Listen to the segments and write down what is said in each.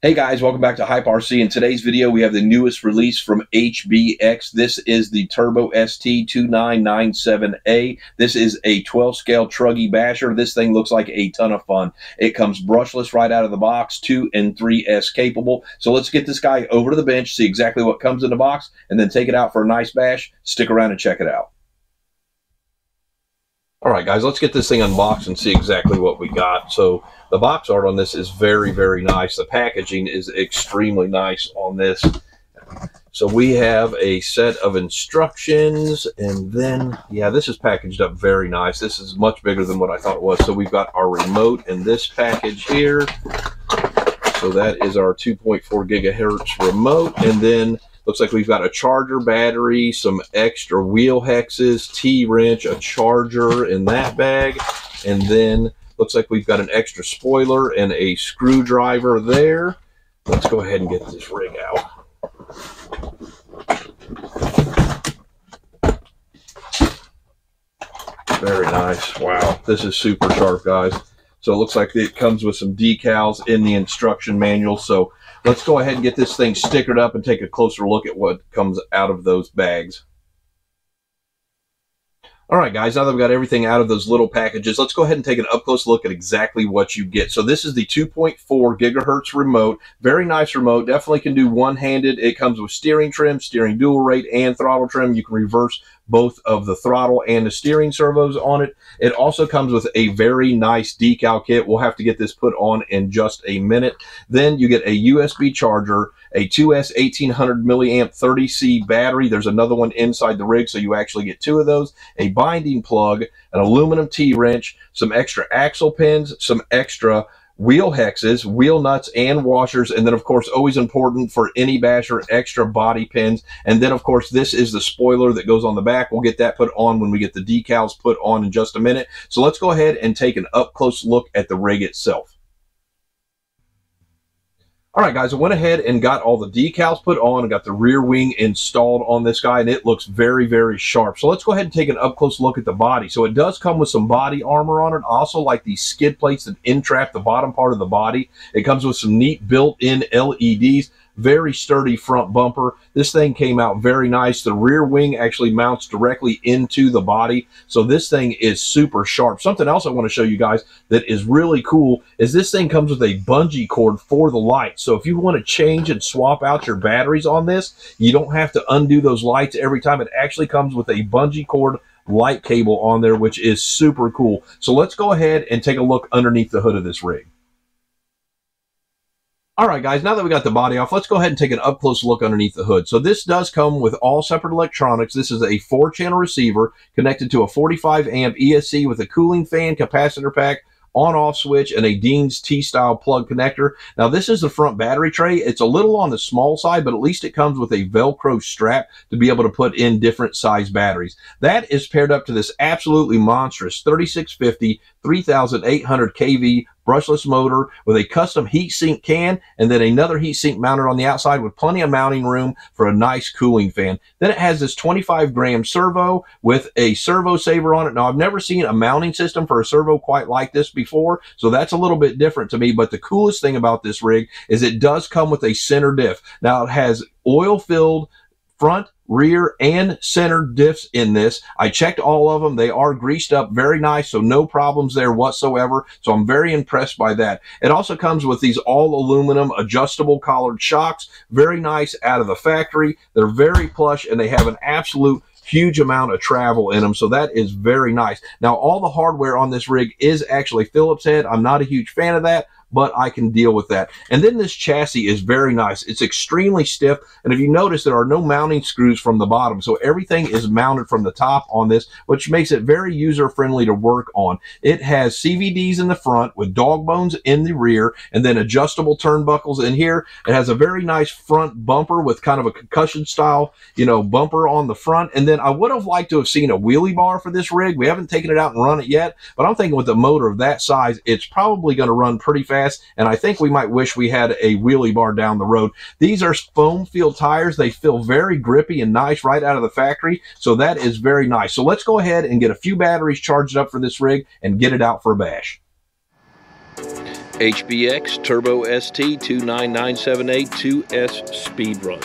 Hey guys, welcome back to Hype RC. In today's video, we have the newest release from HBX. This is the TurboST 2997A. This is a 12 scale truggy basher. This thing looks like a ton of fun. It comes brushless right out of the box, 2 and 3S capable. So let's get this guy over to the bench, see exactly what comes in the box, and then take it out for a nice bash. Stick around and check it out. All right, guys, let's get this thing unboxed and see exactly what we got. So the box art on this is very, very nice. The packaging is extremely nice on this. So we have a set of instructions, and then, yeah, this is packaged up very nice. This is much bigger than what I thought it was. So we've got our remote in this package here. So that is our 2.4 gigahertz remote, and then looks like we've got a charger, battery, some extra wheel hexes, T-wrench, a charger in that bag, and then looks like we've got an extra spoiler and a screwdriver there. Let's go ahead and get this rig out. Very nice. Wow, this is super sharp, guys. So it looks like it comes with some decals in the instruction manual. So let's go ahead and get this thing stickered up and take a closer look at what comes out of those bags. All right, guys, now that we've got everything out of those little packages, let's go ahead and take an up-close look at exactly what you get. So this is the 2.4 gigahertz remote. Very nice remote. Definitely can do one-handed. It comes with steering trim, steering dual rate, and throttle trim. You can reverse both of the throttle and the steering servos on it. It also comes with a very nice decal kit. We'll have to get this put on in just a minute. Then you get a USB charger, a 2S 1800 milliamp 30C battery. There's another one inside the rig, so you actually get two of those. A binding plug, an aluminum T-wrench, some extra axle pins, some extra wheel hexes, wheel nuts, and washers, and then, of course, always important for any basher, extra body pins. And then, of course, this is the spoiler that goes on the back. We'll get that put on when we get the decals put on in just a minute. So let's go ahead and take an up-close look at the rig itself. All right, guys, I went ahead and got all the decals put on and got the rear wing installed on this guy, and it looks very, very sharp. So let's go ahead and take an up-close look at the body. So it does come with some body armor on it. I also like these skid plates that entrap the bottom part of the body. It comes with some neat built-in LEDs. Very sturdy front bumper. This thing came out very nice. The rear wing actually mounts directly into the body. So this thing is super sharp. Something else I want to show you guys that is really cool is this thing comes with a bungee cord for the lights. So if you want to change and swap out your batteries on this, you don't have to undo those lights every time. It actually comes with a bungee cord light cable on there, which is super cool. So let's go ahead and take a look underneath the hood of this rig. All right, guys, now that we got the body off, let's go ahead and take an up-close look underneath the hood. So this does come with all separate electronics. This is a 4-channel receiver connected to a 45-amp ESC with a cooling fan, capacitor pack, on-off switch, and a Dean's T-style plug connector. Now, this is the front battery tray. It's a little on the small side, but at least it comes with a Velcro strap to be able to put in different size batteries. That is paired up to this absolutely monstrous 3650 3800 kV brushless motor with a custom heatsink can, and then another heatsink mounted on the outside with plenty of mounting room for a nice cooling fan. Then it has this 25-gram servo with a servo saver on it. Now, I've never seen a mounting system for a servo quite like this before, so that's a little bit different to me. But the coolest thing about this rig is it does come with a center diff. Now, it has oil-filled front, rear, and center diffs in this. I checked all of them. They are greased up very nice, so no problems there whatsoever. So I'm very impressed by that. It also comes with these all aluminum adjustable collared shocks. Very nice out of the factory. They're very plush, and they have an absolute huge amount of travel in them, so that is very nice. Now, all the hardware on this rig is actually Phillips head. I'm not a huge fan of that, but I can deal with that. And then this chassis is very nice. It's extremely stiff, and if you notice, there are no mounting screws from the bottom, so everything is mounted from the top on this, which makes it very user-friendly to work on. It has CVDs in the front with dog bones in the rear, and then adjustable turnbuckles in here. It has a very nice front bumper with kind of a concussion-style, bumper on the front. And then I would have liked to have seen a wheelie bar for this rig. We haven't taken it out and run it yet, but I'm thinking with a motor of that size, it's probably going to run pretty fast. And I think we might wish we had a wheelie bar down the road. These are foam feel tires. They feel very grippy and nice right out of the factory. So that is very nice. So let's go ahead and get a few batteries charged up for this rig and get it out for a bash. HBX TurboST 29978 2S speed run.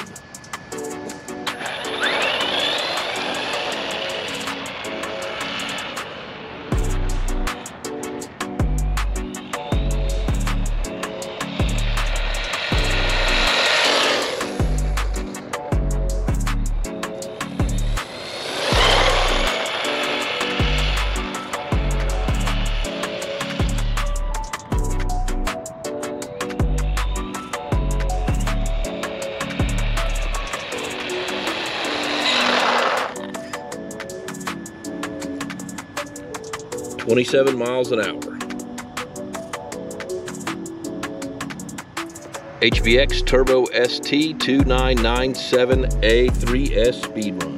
.27 miles an hour. HBX TurboST 2997A 3S speed run.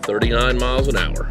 .39 miles an hour.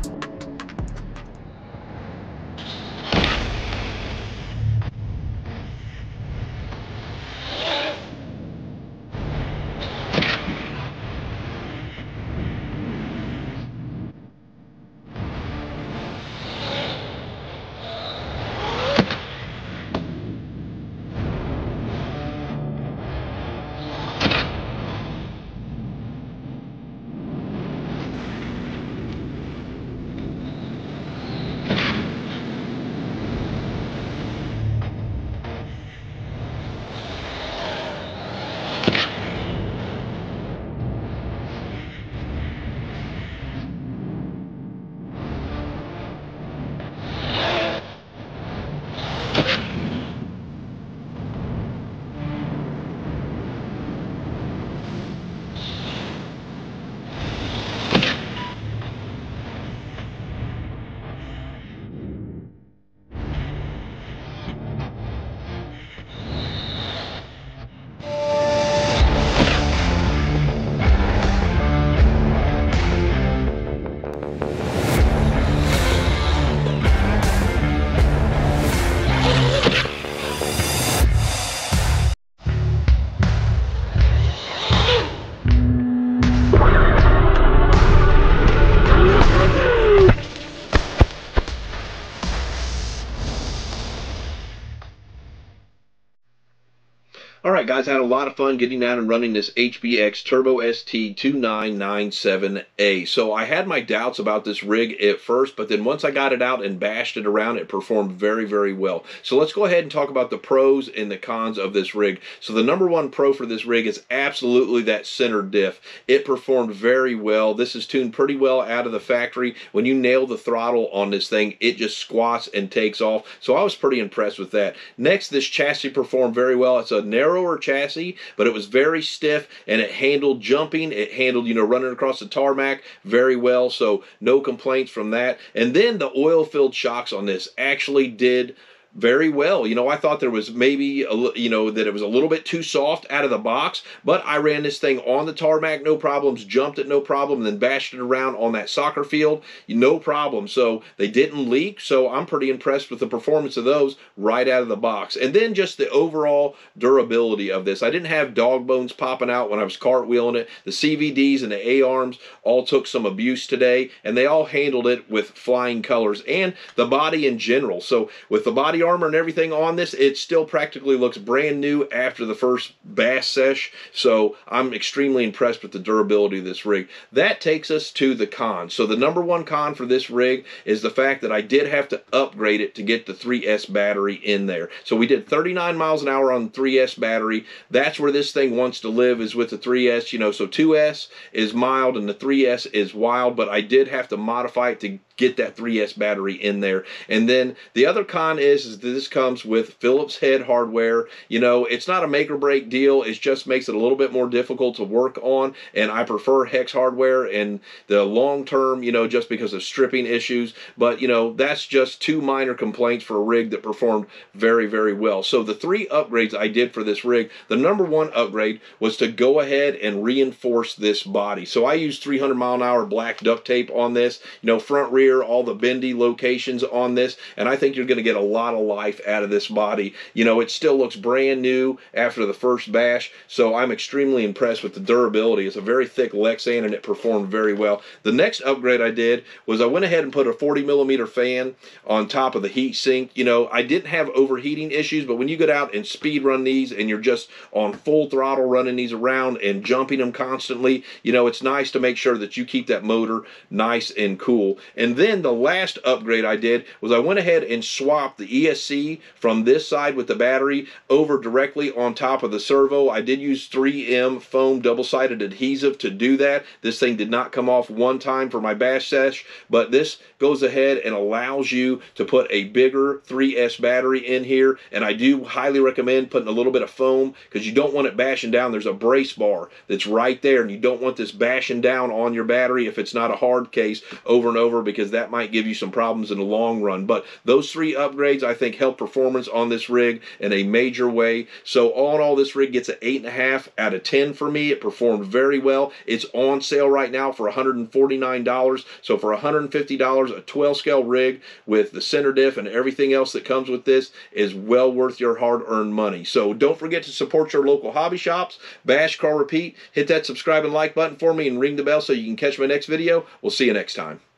Alright guys, I had a lot of fun getting out and running this HBX TurboST 2997A. So I had my doubts about this rig at first, but then once I got it out and bashed it around, it performed very, very well. So let's go ahead and talk about the pros and the cons of this rig. So the number one pro for this rig is absolutely that center diff. It performed very well. This is tuned pretty well out of the factory. When you nail the throttle on this thing, it just squats and takes off. So I was pretty impressed with that. Next, this chassis performed very well. It's a narrower chassis, but it was very stiff and it handled jumping. It handled, running across the tarmac very well. So no complaints from that. And then the oil-filled shocks on this actually did very well. I thought there was maybe that it was a little bit too soft out of the box, but I ran this thing on the tarmac, no problems, jumped it, no problem, and then bashed it around on that soccer field, no problem. So they didn't leak, so I'm pretty impressed with the performance of those right out of the box. And then just the overall durability of this. I didn't have dog bones popping out when I was cartwheeling it. The CVDs and the A-arms all took some abuse today, and they all handled it with flying colors, and the body in general. So with the body armor and everything on this, it still practically looks brand new after the first bass sesh. So I'm extremely impressed with the durability of this rig. That takes us to the cons. So the number one con for this rig is the fact that I did have to upgrade it to get the 3S battery in there. So we did 39 miles an hour on the 3S battery. That's where this thing wants to live, is with the 3S. So 2S is mild and the 3S is wild, but I did have to modify it to get that 3S battery in there. And then the other con is that this comes with Phillips head hardware. You know, it's not a make or break deal. It just makes it a little bit more difficult to work on, and I prefer hex hardware in the long term, you know, just because of stripping issues. But, you know, that's just two minor complaints for a rig that performed very, very well. So the three upgrades I did for this rig, the number one upgrade was to go ahead and reinforce this body. So I used 300-mile-an-hour black duct tape on this, you know, front, rear, all the bendy locations on this, and I think you're going to get a lot of life out of this body. You know, it still looks brand new after the first bash, so I'm extremely impressed with the durability. It's a very thick Lexan, and it performed very well. The next upgrade I did was I went ahead and put a 40mm fan on top of the heat sink. You know, I didn't have overheating issues, but when you get out and speed run these and you're just on full throttle running these around and jumping them constantly, you know, it's nice to make sure that you keep that motor nice and cool. And then the last upgrade I did was I went ahead and swapped the ESC from this side with the battery over directly on top of the servo. I did use 3M foam double-sided adhesive to do that. This thing did not come off one time for my bash sesh, but this goes ahead and allows you to put a bigger 3S battery in here, and I do highly recommend putting a little bit of foam because you don't want it bashing down. There's a brace bar that's right there, and you don't want this bashing down on your battery if it's not a hard case over and over, because that might give you some problems in the long run. But those three upgrades I think help performance on this rig in a major way. So all in all, this rig gets an 8.5 out of 10 for me. It performed very well. It's on sale right now for $149. So for $150, a 12 scale rig with the center diff and everything else that comes with this is well worth your hard-earned money. So don't forget to support your local hobby shops. Bash, crawl, repeat. Hit that subscribe and like button for me and ring the bell so you can catch my next video. We'll see you next time.